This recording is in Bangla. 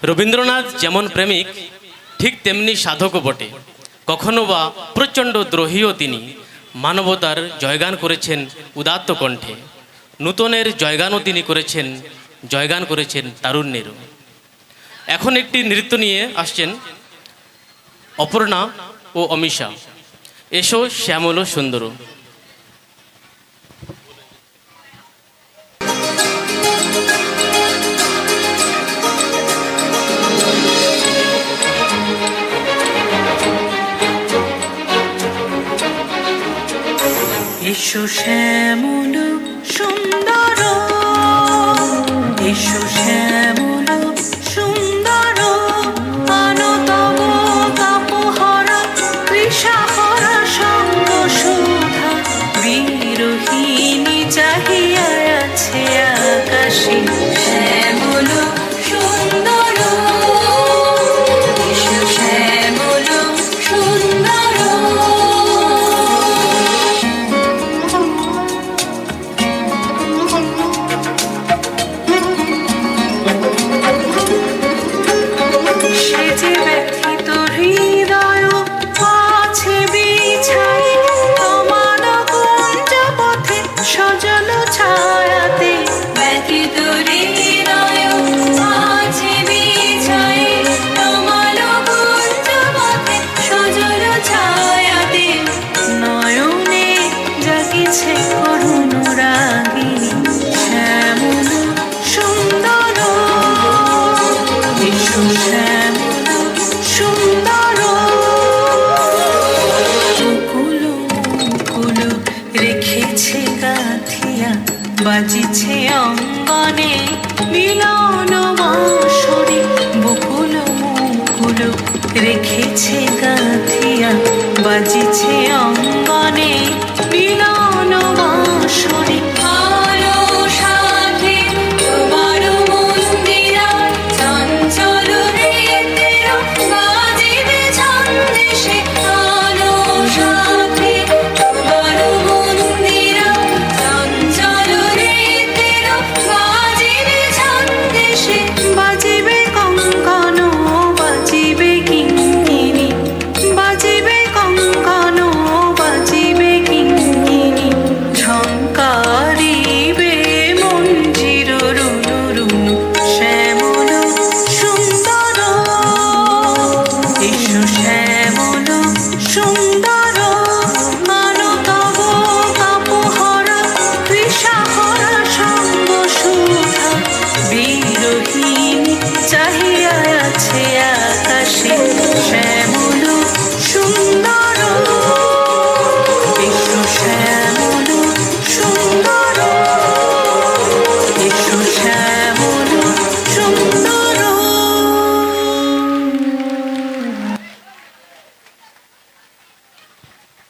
রবীন্দ্রনাথ যেমন প্রেমিক, ঠিক তেমনি সাধকও বটে। কখনো বা প্রচণ্ড দ্রোহীও তিনি। মানবতার জয়গান করেছেন উদাত্ত কণ্ঠে। নূতনের জয়গানও তিনি করেছেন, জয়গান করেছেন তারুণ্যেরও। এখন একটি নৃত্য নিয়ে আসছেন অপর্ণা ও অমিশা। এসো শ্যামল সুন্দর। এসো শ্যামল সুন্দর, এসো শ্যামল সুন্দর, আনো তব তাপহরা তৃষাহরা সঙ্গ সুধা, বিরোহিণী চাহিয়া আছে আকাশে। শ্যামল সুন্দর, এসো শ্যামল সুন্দর। বাজিছে অঙ্গনে মিলন বাঁশরি, বকুল মুকুল রেখেছে গাঁথিয়া, বাজিছে অঙ্গনে মিলন বাঁশরি। আলো সাথে তোমার মন্দিরা, চঞ্চল হৃদয় বাজিবে ছন্দেশে। আলো সাথে তোমার মন্দিরা, চঞ্চল বাজিবে কঙ্কন, বাজিবে কিঙ্কিণী, বাজিবে কঙ্কন, বাজিবে কিঙ্কিণী, ঝঙ্কারিবে মঞ্জির রুনু রুনু। শ্যামল সুন্দর, এসো শ্যামল সুন্দর, আনো তব তাপহরা তৃষাহরা সঙ্গ সুধা, বিরোহিণী চাহিয়া আছে